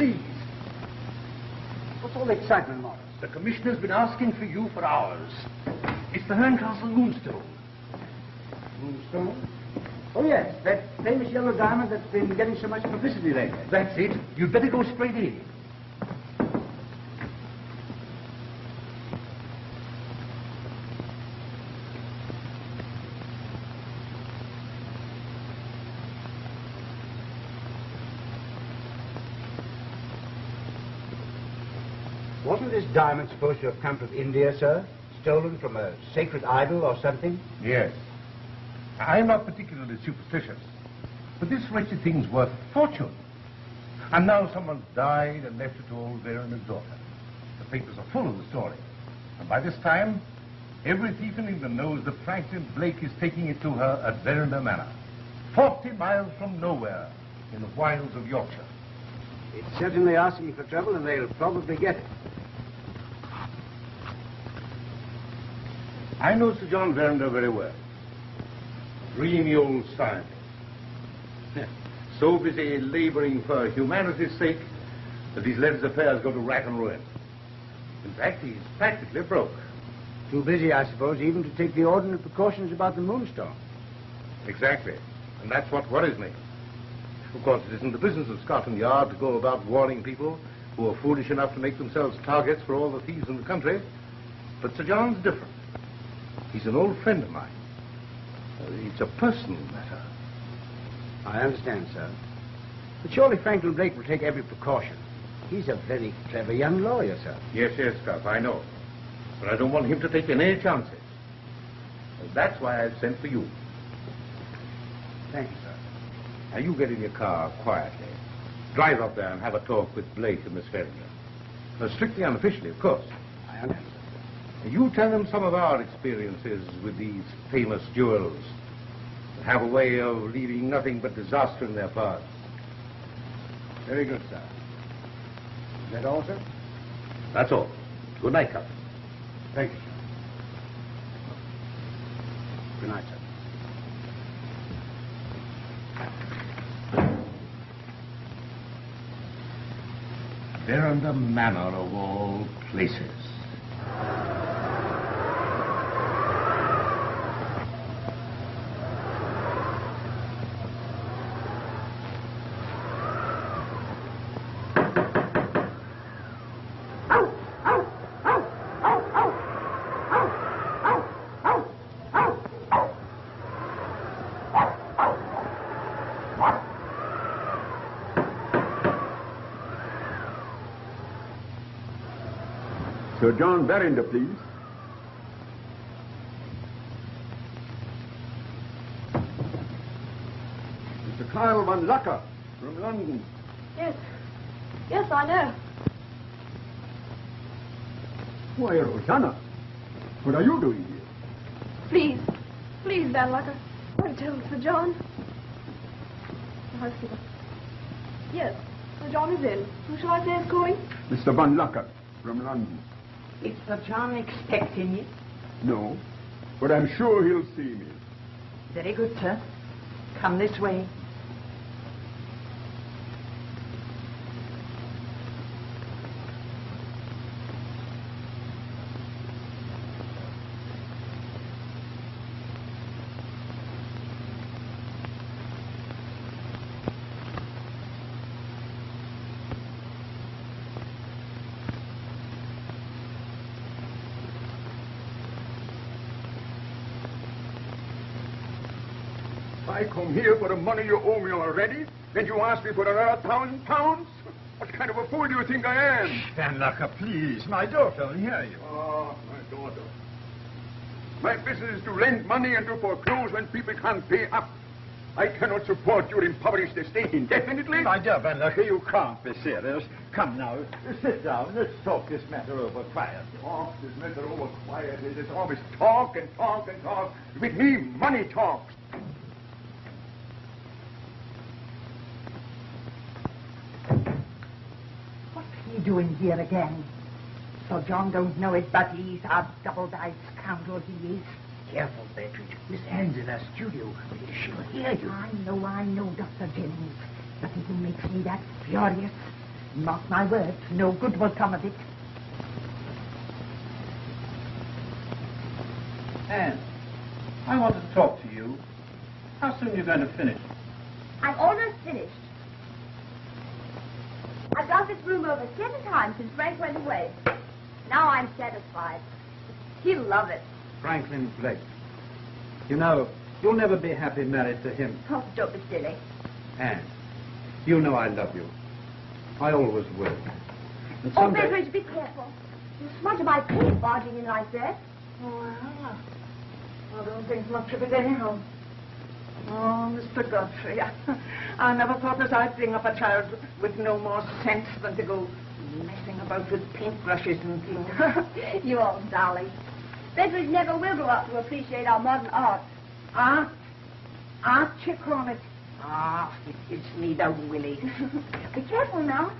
please. What's all the excitement, Morris? The commissioner's been asking for you for hours. It's the Herncastle Moonstone. Moonstone? Oh, yes, that famous yellow diamond that's been getting so much publicity lately. That's it. You'd better go straight in. Wasn't this diamond supposed to have come from India, sir? Stolen from a sacred idol or something? Yes. I'm not particularly superstitious, but this wretched thing's worth a fortune. And now someone's died and left it to old Whodunit's daughter. The papers are full of the story. And by this time, every thief in England knows that Franklin Blake is taking it to her at Whodunit Manor, 40 miles from nowhere, in the wilds of Yorkshire. It's certainly asking for trouble, and they'll probably get it. I know Sir John Whodunit very well. Dreamy old scientist. So busy labouring for humanity's sake that he's let his affairs go to rack and ruin. In fact, he's practically broke. Too busy, I suppose, even to take the ordinary precautions about the Moonstone. Exactly. And that's what worries me. Of course, it isn't the business of Scotland Yard to go about warning people who are foolish enough to make themselves targets for all the thieves in the country. But Sir John's different. He's an old friend of mine. It's a personal matter. I understand, sir. But surely Franklin Blake will take every precaution. He's a very clever young lawyer, sir. Yes, Scott, I know. But I don't want him to take any chances. And that's why I've sent for you. Thank you, sir. Now, you get in your car quietly. Drive up there and have a talk with Blake and Miss Ferringer. Strictly unofficially, of course. I understand. You tell them some of our experiences with these famous jewels that have a way of leaving nothing but disaster in their path. Very good, sir. Is that all, sir? That's all. Good night, Captain. Thank you, sir. Good night, sir. Whodunit Manor of all places. Sir John Verinder, please. Mr. Kyle Van Lucker from London. Yes. Yes, I know. Why, Rosanna, what are you doing here? Please. Please, Van Lucker. Don't tell Sir John. The housekeeper. Yes, Sir John is in. Who shall I say is calling? Mr. Van Lucker from London. Is Sir John expecting you? No, but I'm sure he'll see me. Very good, sir. Come this way. I come here for the money you owe me already, then you ask me for another £1,000? What kind of a fool do you think I am? Van Lucker, please. My daughter will hear you. Oh, my daughter. My business is to lend money and to foreclose when people can't pay up. I cannot support your impoverished estate indefinitely. My dear Van Lucker, you can't be serious. Come now, sit down. Let's talk this matter over quietly. Talk this matter over quietly. There's always talk and talk and talk. With me, money talks. Doing here again? Sir John don't know it, but he's a double-dyed scoundrel, he is. Careful, Beatrice. Miss Anne's in our studio. She'll hear you. I know, Dr. Jennings. But it makes me that furious. Mark my words, no good will come of it. Anne, I want to talk to you. How soon are you going to finish? I'm almost finished. I've done this room over 7 times since Frank went away. Now I'm satisfied. He'll love it. Franklin Blake. You know, you'll never be happy married to him. Oh, don't be silly. Anne, you know I love you. I always will. And Oh, someday... Betteridge, be careful. You smudge my paint barging in like that. Well, I don't think much of it anyhow. Oh, Mr. Godfrey, I never thought as I'd bring up a child with no more sense than to go messing about with paintbrushes and things. You old darling. Betteridge never will grow up to appreciate our modern art. Art, you call it? Ah, it gives me the willies. Be careful now.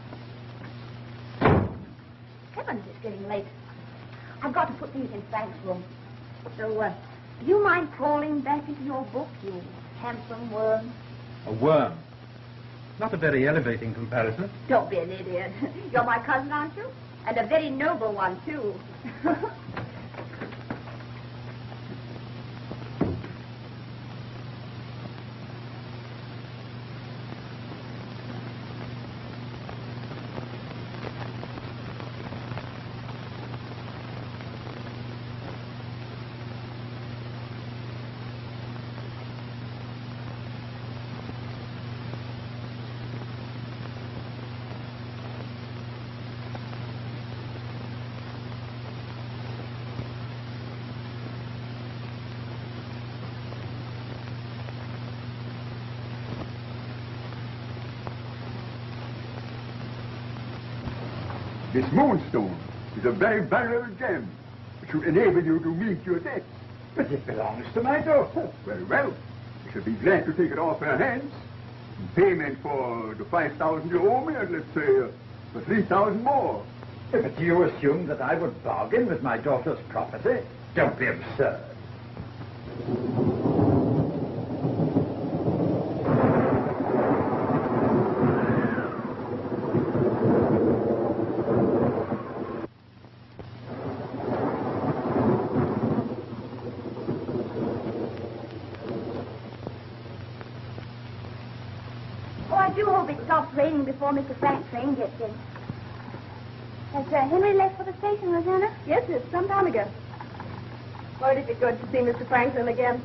Heavens, it's getting late. I've got to put these in Frank's room. So, do you mind crawling back into your book, you handsome worm? A worm. Not a very elevating comparison. Don't be an idiot. You're my cousin, aren't you? And a very noble one, too. This Moonstone is a very valuable gem which will enable you to meet your debts. But it belongs to my daughter. Very well. I shall be glad to take it off her hands. In payment for the 5,000 you owe me, and let's say for 3,000 more. But do you assume that I would bargain with my daughter's property? Don't be absurd. Raining before Mr. Frank's train gets in. Has Henry left for the station, Rosanna? Yes, it's some time ago. Won't it be good to see Mr. Franklin again?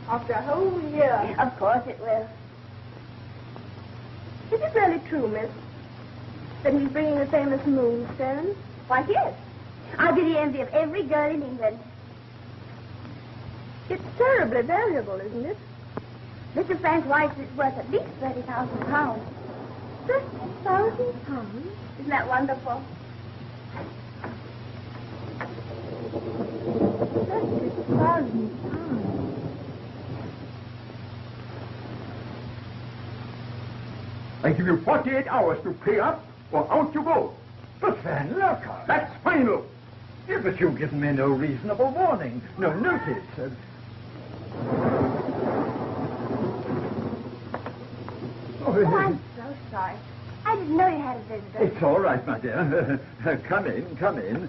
After a whole year. Of course it will. Is it really true, miss, that he's bringing the famous Moonstone? Why, yes. I'll be the envy of every girl in England. It's terribly valuable, isn't it? Mr. Frank writes it's worth at least £30,000. £30,000? Isn't that wonderful? £30,000. I give you 48 hours to pay up, or out you go. But then, look, That's final. yeah, but you've given me no reasonable warning, no notice. Oh, I'm so sorry. I didn't know you had a visitor. It's all right, my dear. Come in, come in.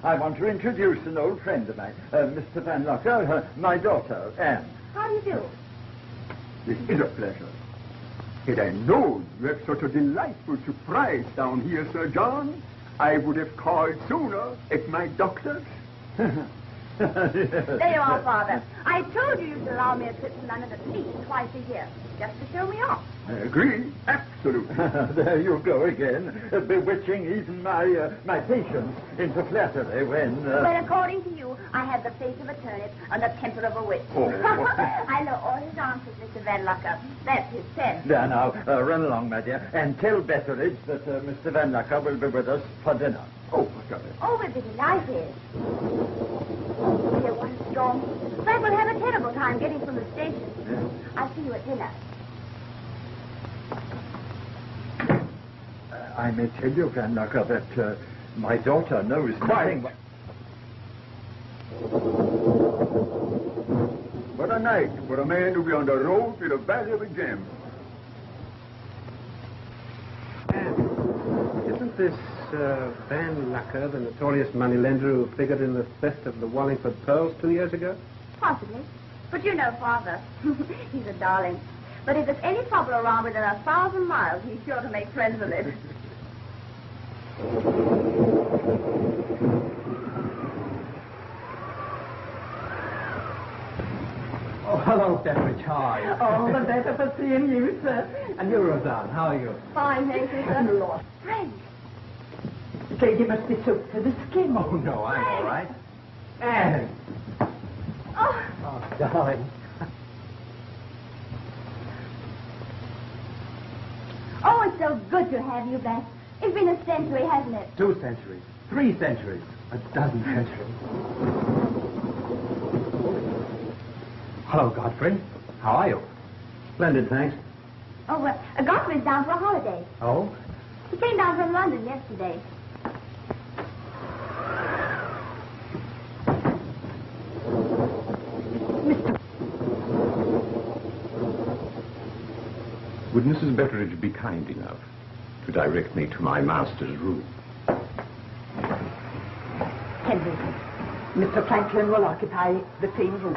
I want to introduce an old friend of mine, Mr. Van Locker, my daughter, Anne. How do you do? This is a pleasure. Had I known you have such a delightful surprise down here, Sir John, I would have called sooner at my doctor's. There you are, Father. I told you you'd allow me a trip to London at least twice a year, just to show me off. I agree, absolutely. There you go again, bewitching even my patients into flattery when... But according to you, I have the face of a turnip and the temper of a witch. Oh. I know all his answers, Mr. Van Locker. That's his sense. There now, run along, my dear, and tell Betteridge that Mr. Van Locker will be with us for dinner. Oh, what's up? Oh, we'll be delighted. Oh, dear, what a storm. Frank will have a terrible time getting from the station. I'll see you at dinner. I may tell you, Van Locker, that my daughter knows Quiet. nothing... What a night for a man to be on the road with a valuable gem. this Van Lucker, the notorious moneylender who figured in the theft of the Wallingford pearls 2 years ago? Possibly. But you know Father. He's a darling. But if there's any trouble around within 1,000 miles, he's sure to make friends with it. Oh, hello, Beveridge. How are you? All the better for seeing you, sir. And you, Roseanne, how are you? Fine, thank you, sir. Lord. Frank. Lady must be took to the skin. Oh, no, I'm all right. Anne! Oh, Oh, darling. oh, it's so good to have you back. It's been a century, hasn't it? 2 centuries. 3 centuries. A dozen centuries. Hello, Godfrey. How are you? Splendid, thanks. Oh, Godfrey's down for a holiday. Oh? He came down from London yesterday. Would Mrs. Betteridge be kind enough to direct me to my master's room? Henry, Mr. Franklin will occupy the same room.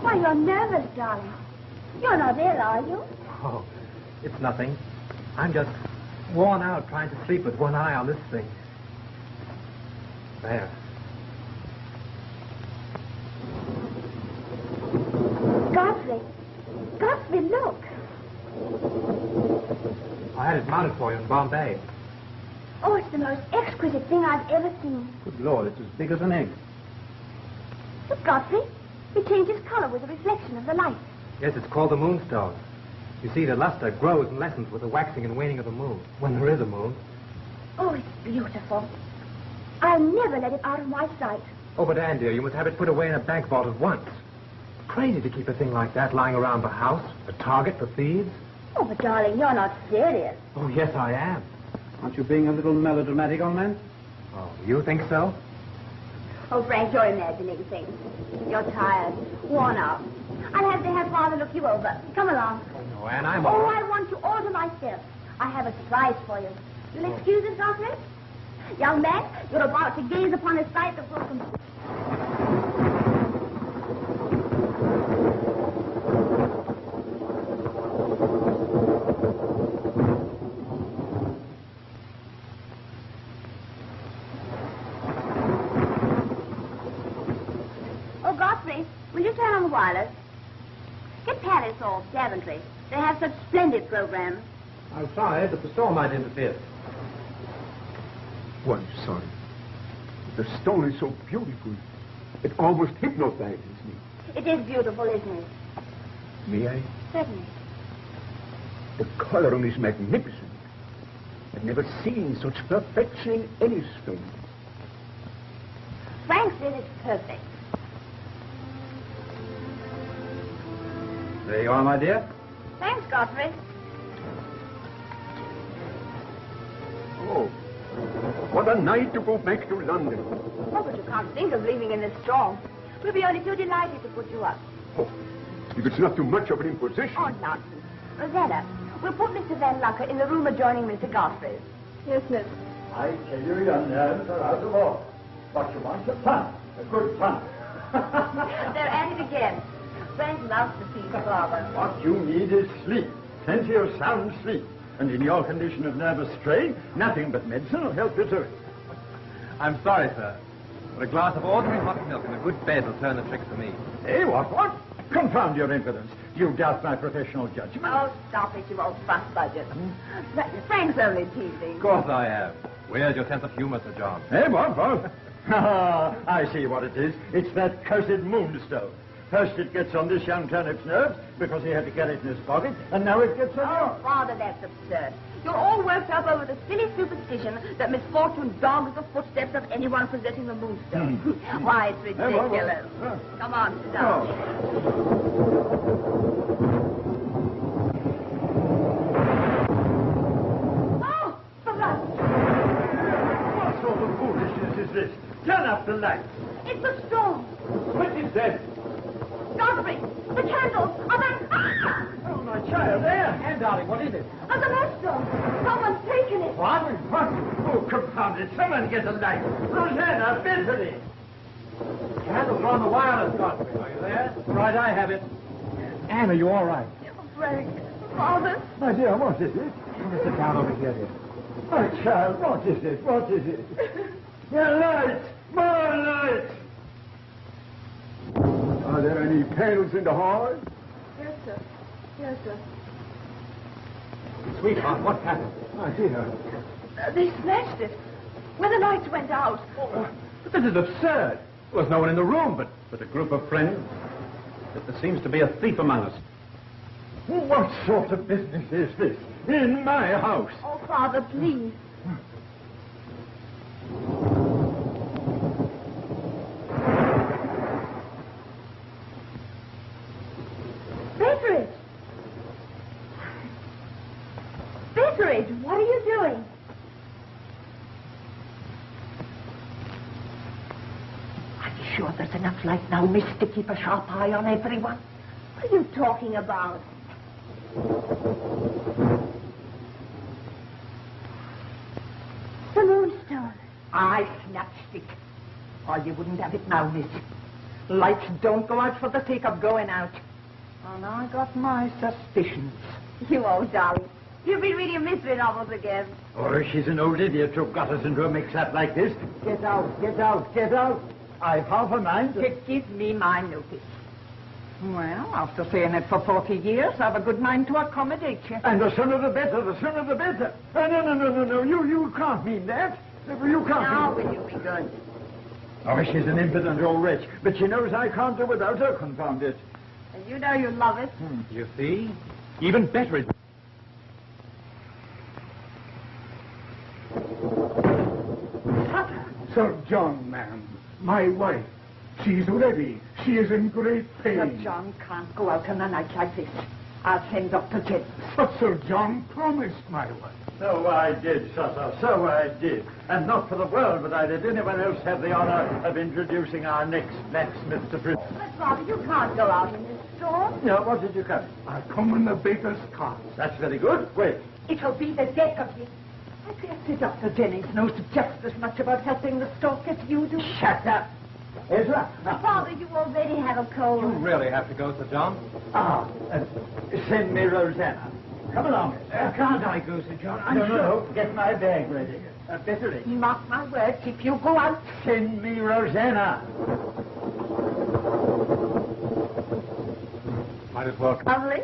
Why, you're nervous, darling. You're not ill, are you? Oh, it's nothing. I'm just worn out trying to sleep with one eye on this thing. There. Godfrey. Godfrey, look. I had it mounted for you in Bombay. Oh, it's the most exquisite thing I've ever seen. Good Lord, it's as big as an egg. Look, Godfrey. It changes color with the reflection of the light. Yes, it's called the Moonstone. You see, the luster grows and lessens with the waxing and waning of the moon, when there is a moon. Oh, it's beautiful. I'll never let it out of my sight. Oh, but Anne, dear, you must have it put away in a bank vault at once. Crazy to keep a thing like that lying around the house, a target for thieves. Oh, but darling, you're not serious. Oh, yes, I am. Aren't you being a little melodramatic, old man? Oh, you think so? Oh, Frank, you're imagining things. You're tired, worn out. I'll have to have Father look you over. Come along. Oh, no, Anne, I'm all Oh, right. I want you all to myself. I have a surprise for you. You'll excuse us, Godfrey? Young man, you're about to gaze upon a sight that will completely... Oh, Godfrey, will you turn on the wireless? Get Paris or Daventry. They have such splendid programs. I'm sorry, but the storm might interfere. Why, son, the stone is so beautiful. It almost hypnotizes me. It is beautiful, isn't it? May I? Certainly. The coloring is magnificent. I've never seen such perfection in any stone. Frank said it's perfect. There you are, my dear. Thanks, Godfrey. Oh, what a night to go back to London. Oh, but you can't think of leaving in this storm. We'll be only too delighted to put you up. Oh, if it's not too much of an imposition. Oh, nonsense. Rosetta, we'll put Mr. Van Lucker in the room adjoining Mr. Godfrey's. Yes, miss. I tell you, your nerves are out of order. What you want is fun, a good fun. They're at it again. Frank loves to see Father. What you need is sleep, plenty of sound sleep. And in your condition of nervous strain, nothing but medicine will help you to it. I'm sorry, sir. But a glass of ordinary hot milk and a good bed will turn the trick for me. Eh, what? Confound your impudence. You doubt my professional judgment. Oh, stop it, you old fuss budget. Frank's only teasing. Of course I am. Where's your sense of humor, Sir John? Eh, what? I see what it is. It's that cursed Moonstone. First it gets on this young turnip's nerves because he had to get it in his pocket, and now it gets on Oh, Father, that's absurd. You're all worked up over the silly superstition that misfortune dogs the footsteps of anyone possessing the Moonstone. Why, it's ridiculous. Come on, sit down. Oh, for God's sake. What sort of foolishness is this? Turn up the lights. It's a storm. What is that? Godfrey, the candles! Oh, my child, there! Hand, darling, what is it? The Moonstone! Someone's taken it! What? Oh, confound it. Someone get a light. Rosanna, Bethany! Candles are on the wireless, Godfrey. Are you there? Right, I have it. Anne, are you all right? Frank, Father. My dear, what is it? Sit down over here, dear. My child, what is it? What is it? Your light! More light! Are there any candles in the hall? Yes, sir. Yes, sir. Sweetheart, what happened? My dear. They smashed it when the lights went out. But this is absurd. There was no one in the room but a group of friends. But there seems to be a thief among us. What sort of business is this? In my house? Oh, Father, please. Betteridge! Betteridge, what are you doing? Are you sure there's enough light now, miss, to keep a sharp eye on everyone? What are you talking about? The Moonstone. Aye, snapstick. Or you wouldn't have it now, miss. Lights don't go out for the sake of going out. And I got my suspicions. You old darling. You've been reading mystery novels again. Oh, she's an old idiot who got us into a mix-up like this. Get out, get out, get out. I've half a mind To give me my notice. Well, after saying it for 40 years, I've a good mind to accommodate you. And the sooner the better, the sooner the better. No, you can't mean that. You can't Now mean... will you be good? Oh, she's an impudent old wretch, but she knows I can't do without her, confound it. And you know you love it. You see? Even Betteridge. Sir John, ma'am, my wife. She's ready. She is in great pain. Sir John can't go out on a night like this. I'll send Dr. Jennings. But Sir John promised my wife. So I did, Sutter, so I did. And not for the world would I let anyone else have the honor of introducing our next blacksmith to Prince. But, Father, you can't go out in this storm. No, what did you come? I come in the baker's cart. That's very good. Wait. It'll be the death of you. I dare say Dr. Jennings knows just as much about helping the stock as you do. Shut up. Ezra. But, Father, you already have a cold. You really have to go, Sir John. Send me Rosanna. Come along. Can't I go, Sir John? No. Get my bag ready. Betteridge. Mark my words, if you go out... Send me Rosanna. Might as well. Lovely.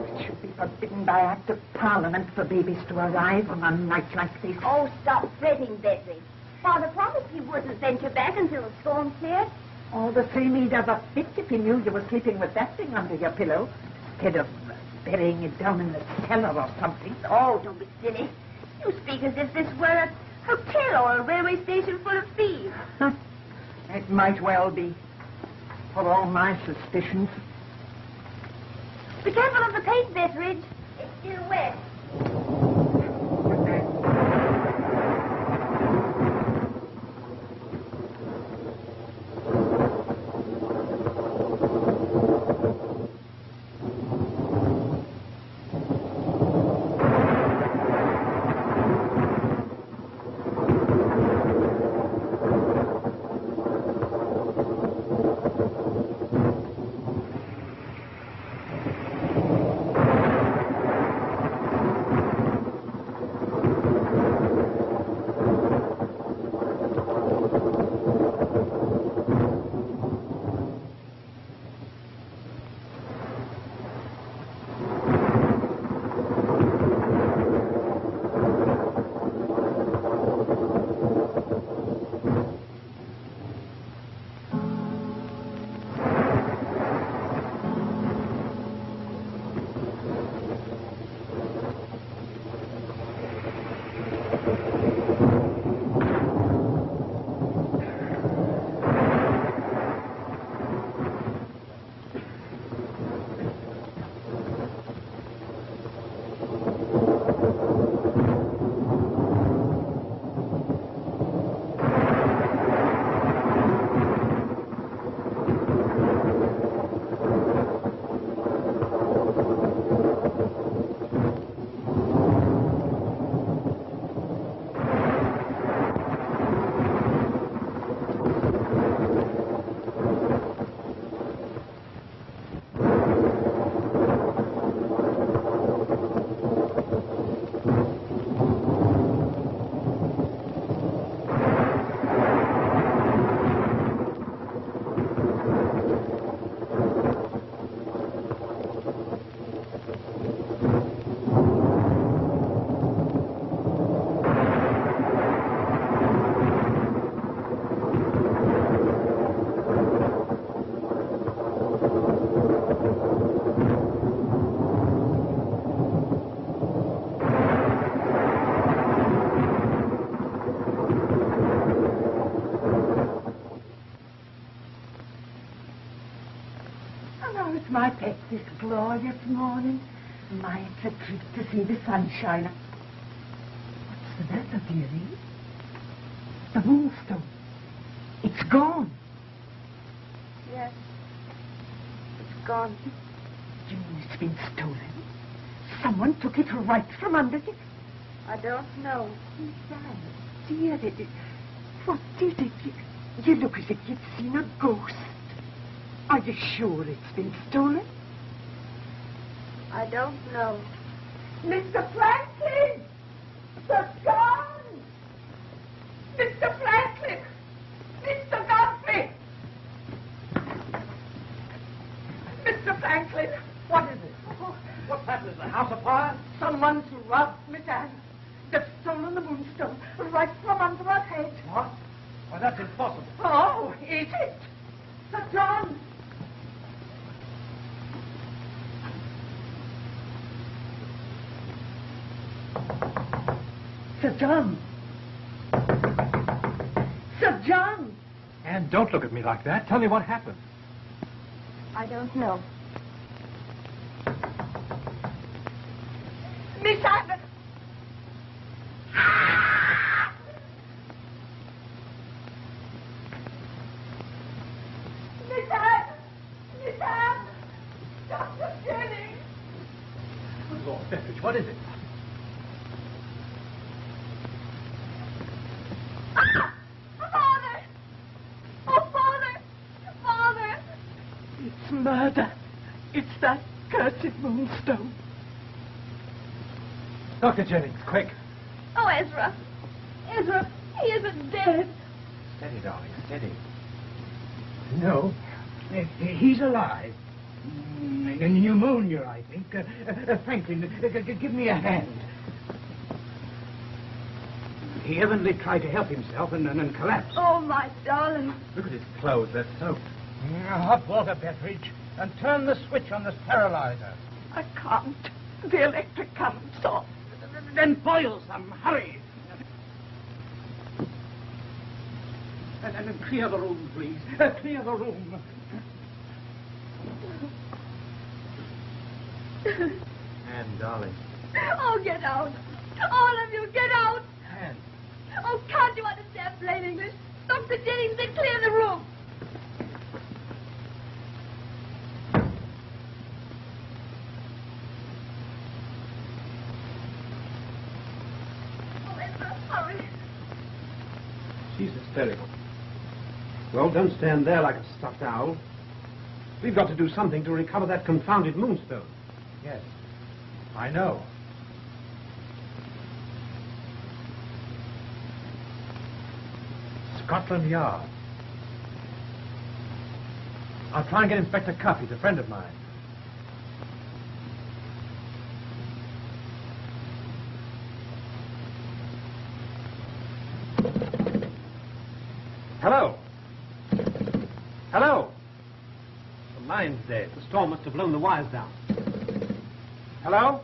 It should be forbidden by Act of Parliament for babies to arrive on a night like this. Oh, stop fretting, Betty. Father promised he wouldn't venture back until the storm cleared. All the same, he'd have a fit if he knew you were sleeping with that thing under your pillow, instead of burying it down in the cellar or something. Oh, don't be silly. You speak as if this were a hotel or a railway station full of thieves. It might well be, for all my suspicions. Be careful of the paint, Betteridge. It's still wet. And how's my pet this glorious morning? My, it's a treat to see the sunshine. What's the matter, dearie? The Moonstone. It's gone. Yes. It's gone. You mean it's been stolen? Someone took it right from under you? I don't know. Dear, what is it? You look as if you'd seen a ghost. Are you sure it's been stolen? I don't know. Mr. Franklin! Sir John! Mr. Franklin! Mr. Godfrey! Mr. Franklin! What is it? What's happened? Is the house afire? Someone's robbed Miss Anne. They've stolen the Moonstone right from under her head. What? Why, that's impossible. Oh, is it? Sir John! Sir John! Sir John! Anne, don't look at me like that. Tell me what happened. I don't know. Miss Anne! Miss Anne! Miss Anne! Dr. Jennings! Lord Beveridge, what is it? Father! Oh, Father! Father! It's murder. It's that cursed Moonstone. Dr. Jennings, quick. Oh, Ezra. Ezra, he isn't dead. Steady, darling, steady. No. He's alive. Pneumonia, I think. Franklin, give me a hand. He evidently tried to help himself and collapsed. Oh, my darling. Look at his clothes, they're soaked. Hot water, Beveridge, and turn the switch on the sterilizer. I can't. The electric current's off. Then boil some. Hurry. And clear the room, please. Clear the room. Anne, darling. Oh, get out. All of you, get out. Anne. Oh, can't you understand plain English? Dr. Jennings said clear the room. Oh, Ezra, hurry. She's hysterical. Well, don't stand there like a stuffed owl. We've got to do something to recover that confounded Moonstone. Yes, I know. Scotland Yard. I'll try and get Inspector Cuff. He's a friend of mine. Hello. Hello. The line's dead. The storm must have blown the wires down. Hello?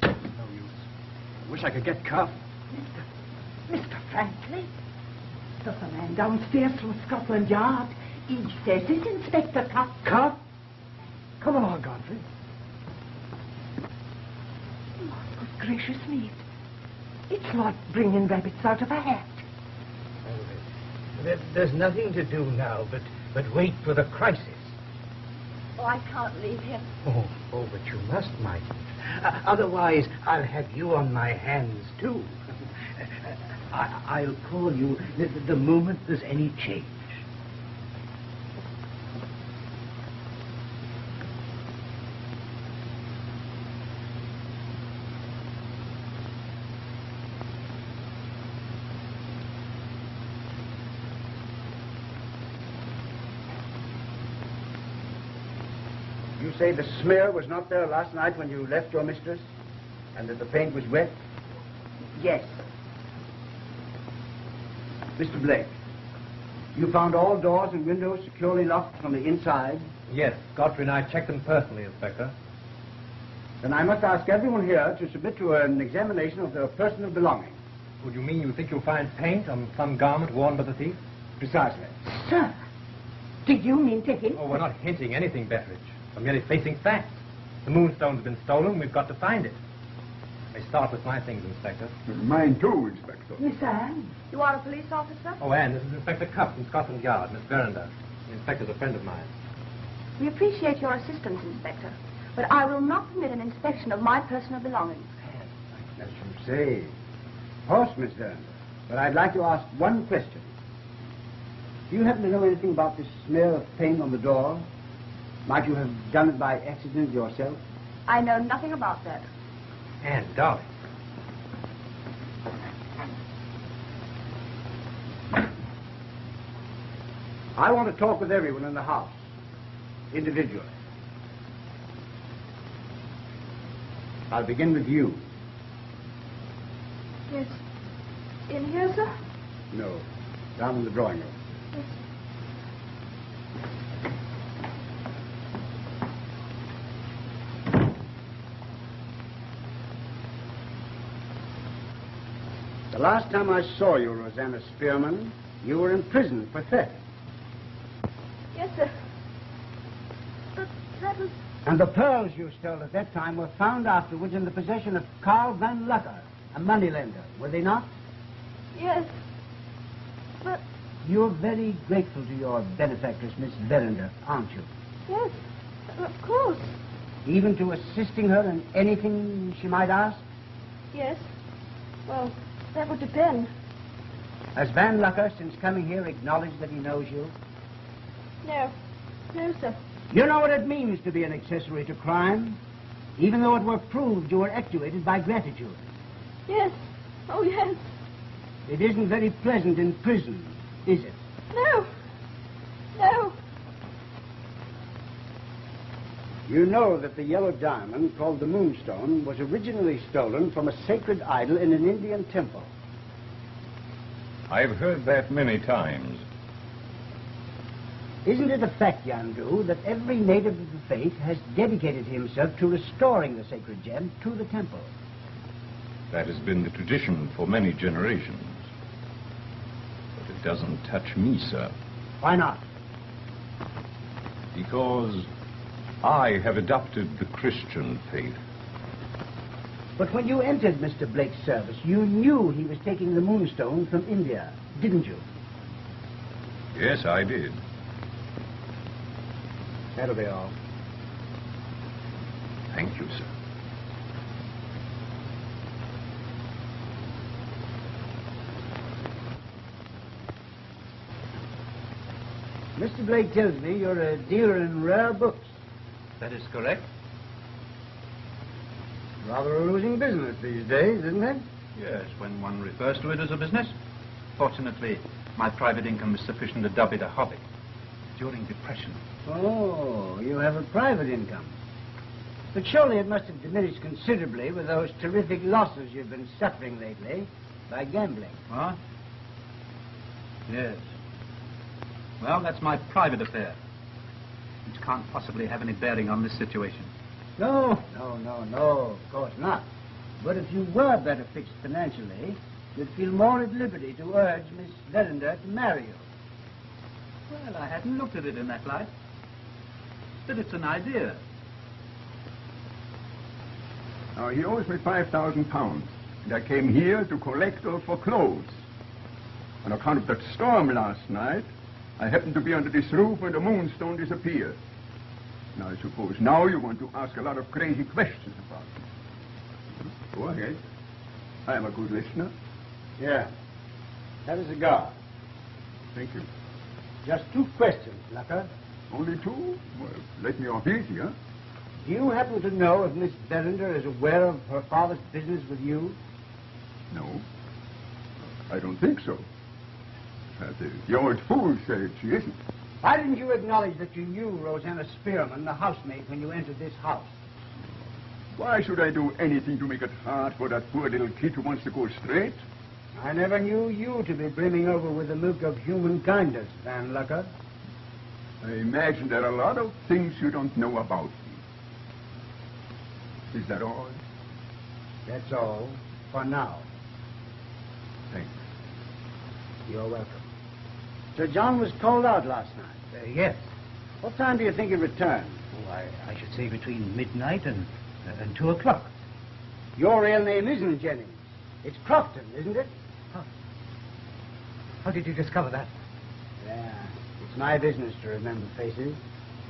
No use. I wish I could get Cuff. Mr. Franklin? There's a man downstairs from Scotland Yard. He says it's Inspector Cuff. Cuff? Come along, Godfrey. Oh, good gracious me. It's like bringing rabbits out of a hat. There's nothing to do now but wait for the crisis. Oh, I can't leave him. Oh, but you must, my dear. Otherwise, I'll have you on my hands, too. I'll call you the moment there's any change. You say the smear was not there last night when you left your mistress? And that the paint was wet? Yes. Mr. Blake, you found all doors and windows securely locked from the inside? Yes, Godfrey and I checked them personally, Inspector. Then I must ask everyone here to submit to an examination of their personal belongings. Would you mean you think you'll find paint on some garment worn by the thief? Precisely. Sir, Do you mean to hint? Oh, we're not hinting anything, Betteridge. We're merely facing facts. The Moonstone's been stolen. We've got to find it. May start with my things, Inspector. Mine too, Inspector. Miss Anne? You are a police officer? Oh, Anne, this is Inspector Cuff from Scotland Yard, Miss Verinder. The inspector's a friend of mine. We appreciate your assistance, Inspector, but I will not permit an inspection of my personal belongings. As you say. Of course, Miss Vernon. But I'd like to ask one question. Do you happen to know anything about this smear of paint on the door? Might you have done it by accident yourself? I know nothing about that. Anne, darling. I want to talk with everyone in the house, individually. I'll begin with you. Yes. In here, sir? No, down in the drawing room. Yes. The last time I saw you, Rosanna Spearman, you were in prison for theft. Yes, sir. But that was... And the pearls you stole at that time were found afterwards in the possession of Carl Van Lucker, a moneylender, were they not? Yes. But... You're very grateful to your benefactress, Miss Verinder, aren't you? Yes, of course. Even to assisting her in anything she might ask? Yes. Well, that would depend. Has Van Lucker, since coming here, acknowledged that he knows you? No. No, sir. You know what it means to be an accessory to crime? Even though it were proved you were actuated by gratitude. Yes. Oh, yes. It isn't very pleasant in prison, is it? No. No. You know that the yellow diamond, called the Moonstone, was originally stolen from a sacred idol in an Indian temple. I've heard that many times. Isn't it a fact, Yandu, that every native of the faith has dedicated himself to restoring the sacred gem to the temple? That has been the tradition for many generations. But it doesn't touch me, sir. Why not? Because I have adopted the Christian faith. But when you entered Mr. Blake's service, you knew he was taking the Moonstone from India, didn't you? Yes, I did. That'll be all. Thank you, sir. Mr. Blake tells me you're a dealer in rare books. That is correct. Rather a losing business these days, isn't it? Yes, when one refers to it as a business. Fortunately, my private income is sufficient to dub it a hobby. During depression. Oh, you have a private income. But surely it must have diminished considerably with those terrific losses you've been suffering lately by gambling. What? Yes. Well, that's my private affair, which can't possibly have any bearing on this situation. No, of course not. But if you were better fixed financially, you'd feel more at liberty to urge Miss Verinder to marry you. Well, I hadn't looked at it in that light. But it's an idea. Now, he owes me £5,000, and I came here to collect all for clothes. On account of that storm last night, I happened to be under this roof when the Moonstone disappeared. Now, I suppose now you want to ask a lot of crazy questions about it. Go ahead. I am a good listener. Yeah. Have a cigar. Thank you. Just 2 questions, Lucker. Only 2? Well, let me off easy, huh? Do you happen to know if Miss Verinder is aware of her father's business with you? No. I don't think so. The old fool said she isn't. Why didn't you acknowledge that you knew Rosanna Spearman, the housemaid, when you entered this house? Why should I do anything to make it hard for that poor little kid who wants to go straight? I never knew you to be brimming over with the milk of human kindness, Van Lucker. I imagine there are a lot of things you don't know about me. Is that all? That's all, for now. Thanks. You're welcome. Sir John was called out last night. Yes. What time do you think he'll return? Oh, I should say between midnight and 2 o'clock. Your real name isn't Jennings. It's Crofton, isn't it? How did you discover that? Yeah, it's my business to remember faces.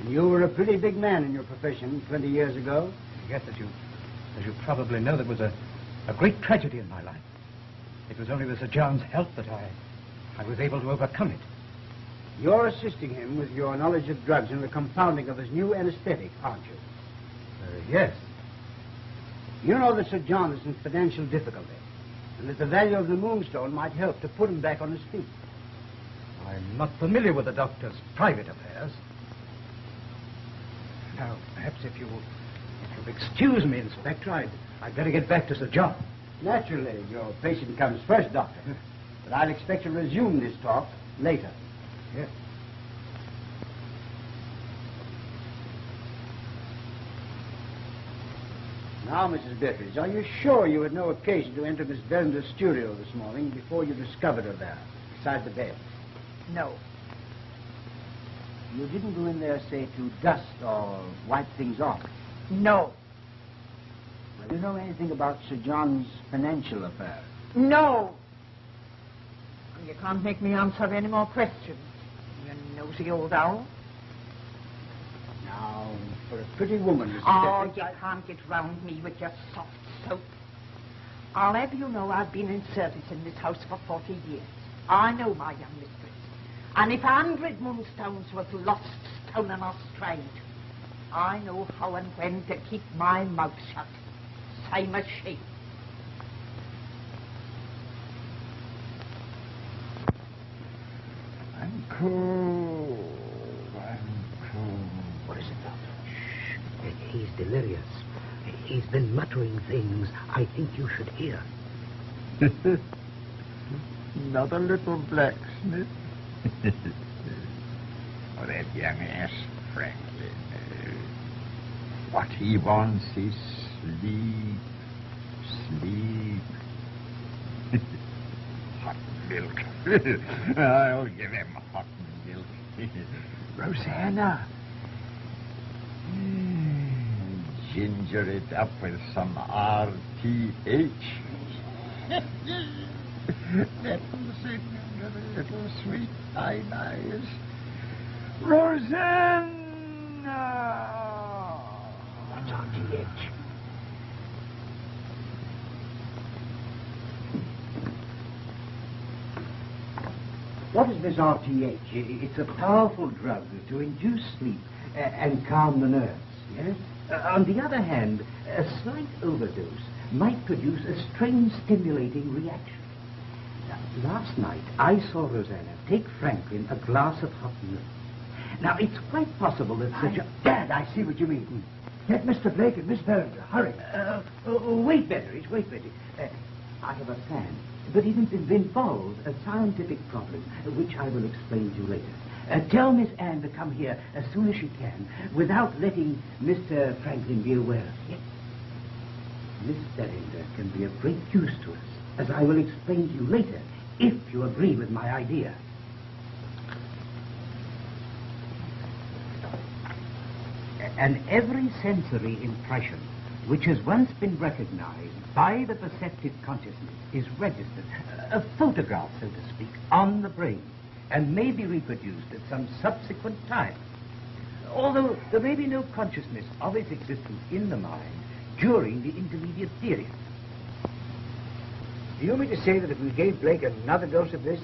And you were a pretty big man in your profession 20 years ago. Yes, as you probably know, there was a great tragedy in my life. It was only with Sir John's help that I was able to overcome it. You're assisting him with your knowledge of drugs and the compounding of his new anesthetic, aren't you? Yes. You know that Sir John is in financial difficulty, and that the value of the Moonstone might help to put him back on his feet. I'm not familiar with the doctor's private affairs. Now, perhaps if you'll excuse me, Inspector, I'd better get back to Sir John. Naturally, your patient comes first, Doctor. But I'd expect to resume this talk later. Yes. Now, Mrs. Bettridge, are you sure you had no occasion to enter Miss Bellender's studio this morning before you discovered her there, beside the bed? No. You didn't go in there, say, to dust or wipe things off? No. Well, do you know anything about Sir John's financial affairs? No. You can't make me answer any more questions, you nosy old owl. Now, for a pretty woman, Mrs. Oh, Bettridge, you can't get round me with your soft soap. I'll have you know I've been in service in this house for 40 years. I know my young mistress. And if 100 Moonstones was lost, stolen or strayed, I know how and when to keep my mouth shut. Same as she. I'm cold. I'm cold. What is it, Doctor? Shh. He's delirious. He's been muttering things I think you should hear. Not a little blacksmith. Oh, that young ass, Franklin. What he wants is sleep. Sleep. Hot milk. I'll give him hot milk. Rosanna. Ginger it up with some RTH. Little single, little sweet eyes. Rosanna! What's RTH? What is this RTH? It's a powerful drug to induce sleep and calm the nerves, yes? On the other hand, a slight overdose might produce a strange stimulating reaction. Now, last night, I saw Rosanna take Franklin a glass of hot milk. Now, it's quite possible that such a... Dad, I see what you mean. Get Mr. Blake and Miss Bellender. Hurry. Wait, Betteridge, wait, Betty. I have a plan, but it involves a scientific problem, which I will explain to you later. Tell Miss Anne to come here as soon as she can, without letting Mr. Franklin be aware of it. Miss Bellender can be of great use to us, as I will explain to you later, if you agree with my idea. And every sensory impression which has once been recognized by the perceptive consciousness is registered, a photograph, so to speak, on the brain, and may be reproduced at some subsequent time. Although there may be no consciousness of its existence in the mind during the intermediate period. Do you mean to say that if we gave Blake another dose of this,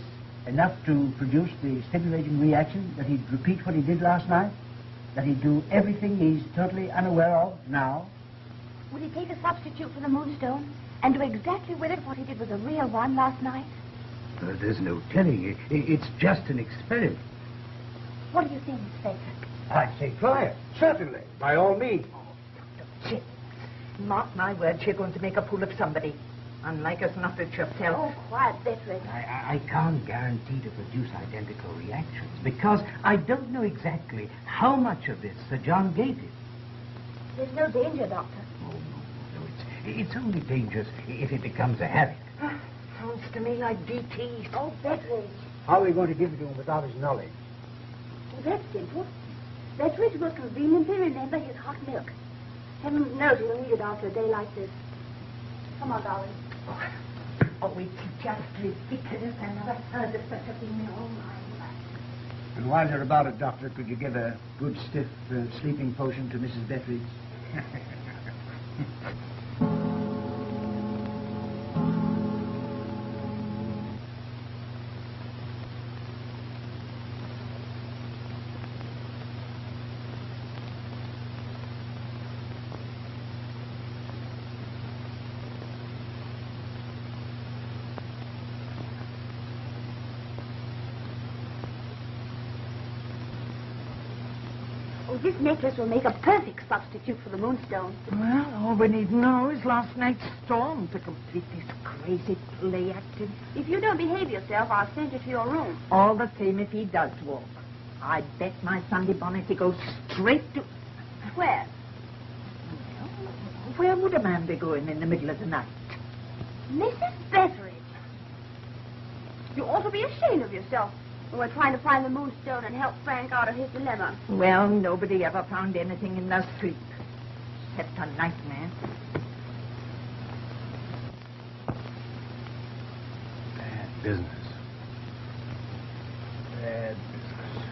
enough to produce the stimulating reaction, that he'd repeat what he did last night? That he'd do everything he's totally unaware of now? Would he take a substitute for the Moonstone and do exactly with it what he did with the real one last night? There's no telling. It's just an experiment. What do you think, Inspector? I'd say try it. Certainly. By all means. Jennings, mark my words, you're going to make a fool of somebody. Unlike us not it yourself. Oh, quiet, Bettridge. I can't guarantee to produce identical reactions, because I don't know exactly how much of this Sir John gave him. There's no danger, Doctor. Oh, no. It's only dangerous if it becomes a habit. Sounds to me like DT. Oh, Bettridge. How are we going to give it to him without his knowledge? That's simple. Betteridge will conveniently remember his hot milk. Heaven knows we'll need it after a day like this. Come on, darling. Oh, it's just ridiculous. I never heard of such a thing in all my life. And while you're about it, Doctor, could you give a good stiff sleeping potion to Mrs. Betteridge? This necklace will make a perfect substitute for the Moonstone. Well, all we need know is last night's storm to complete this crazy play acting. If you don't behave yourself, I'll send you to your room. All the same if he does walk. I bet my Sunday bonnet he goes straight to... Where? Well, where would a man be going in the middle of the night? Mrs. Betteridge. You ought to be ashamed of yourself. We're trying to find the Moonstone and help Frank out of his dilemma. Well, nobody ever found anything in their sleep. Except a nightmare. Bad business. Bad business.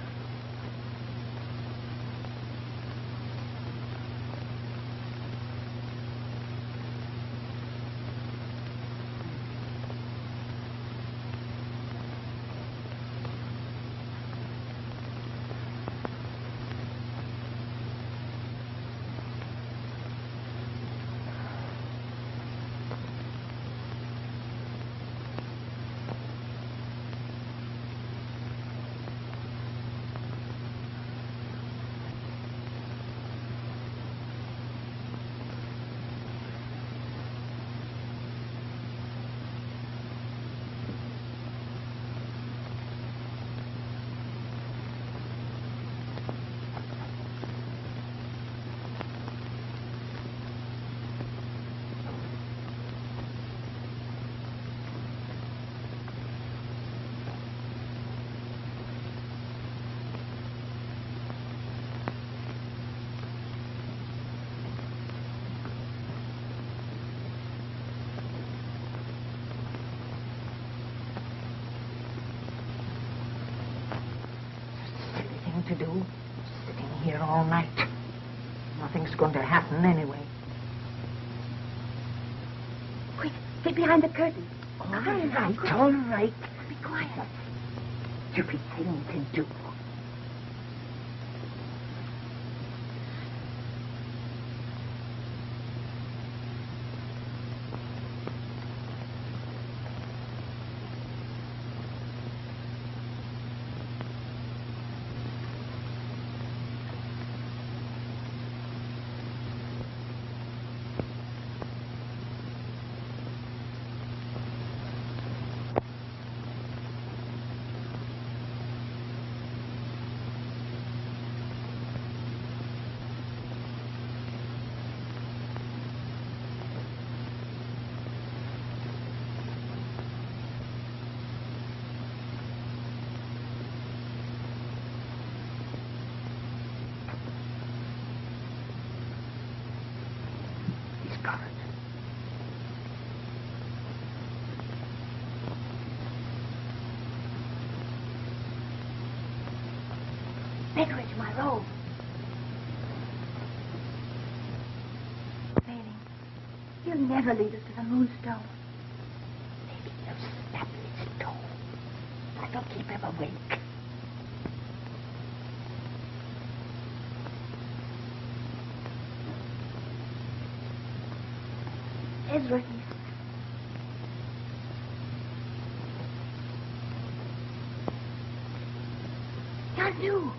To do, sitting here all night. Nothing's going to happen anyway. Quick, get behind the curtain. All right. Be quiet. Stupid thing to do. Betteridge, my robe. Failing. He'll never lead us to the Moonstone. Maybe he'll snap his toe. That'll keep him awake. Ezra, God knew.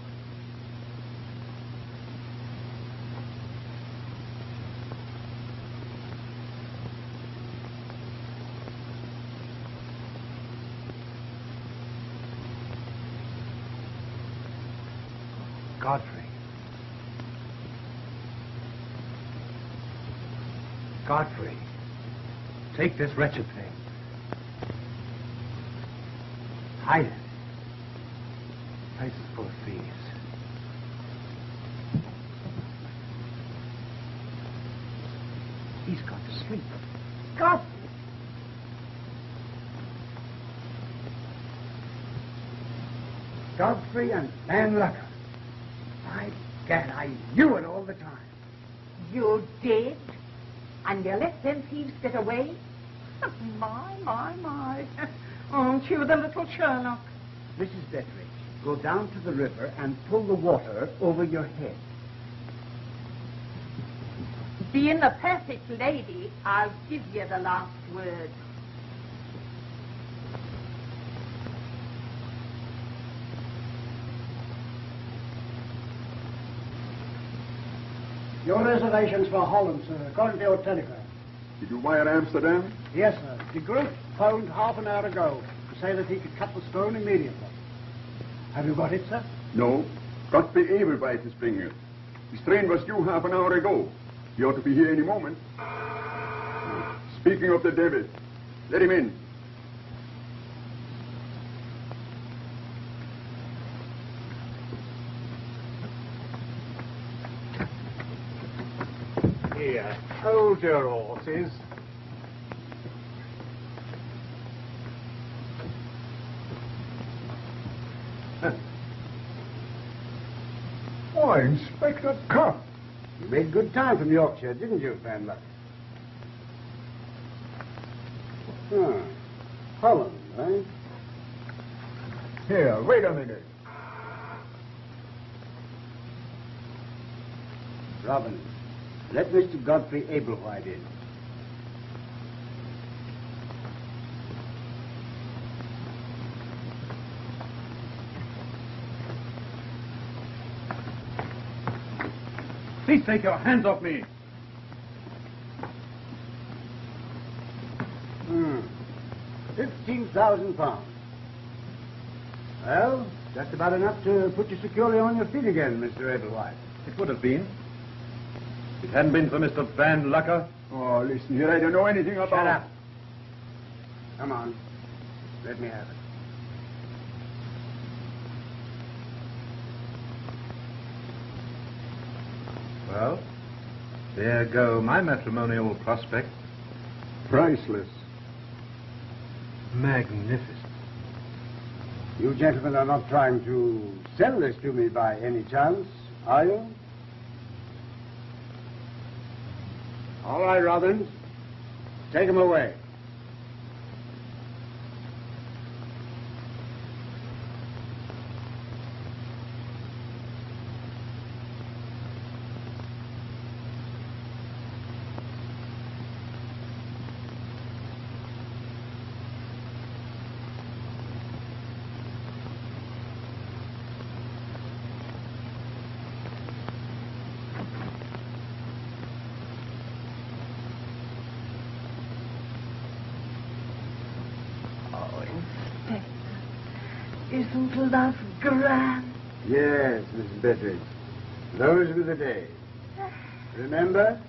Godfrey, take this wretched thing. Hide it. The place is full of thieves. He's gone to sleep. Godfrey. Godfrey and Van Lucker. By gad, I knew it all the time. You did? And you let them thieves get away? My. Aren't you the little Sherlock? Mrs. Betteridge, go down to the river and pull the water over your head. Being a perfect lady, I'll give you the last word. Your reservations for Holland, sir, according to your telegram. Did you wire Amsterdam? Yes, sir. De Groot phoned half an hour ago to say that he could cut the stone immediately. Have you got it, sir? No. Godfrey Eberweit is bringing it. His train was due half an hour ago. He ought to be here any moment. Speaking of the devil, let him in. Here, hold your horses. Why, Inspector Cuff. You made good time from Yorkshire, didn't you, Van Lucker? Holland, eh? Here, wait a minute. Robin, let Mr. Godfrey Ablewhite in. Please take your hands off me. 15,000 pounds. Well, that's about enough to put you securely on your feet again, Mr. Ablewhite. It would have been. If it hadn't been for Mr. Van Lucker. Oh, listen here, I don't know anything about... Shut up. Come on. Let me have it. Well, there go my matrimonial prospects. Priceless. Magnificent. You gentlemen are not trying to sell this to me by any chance, are you? All right, Robbins. Take him away. Isn't that grand? Yes, Mrs. Betteridge. Those were the days. Remember?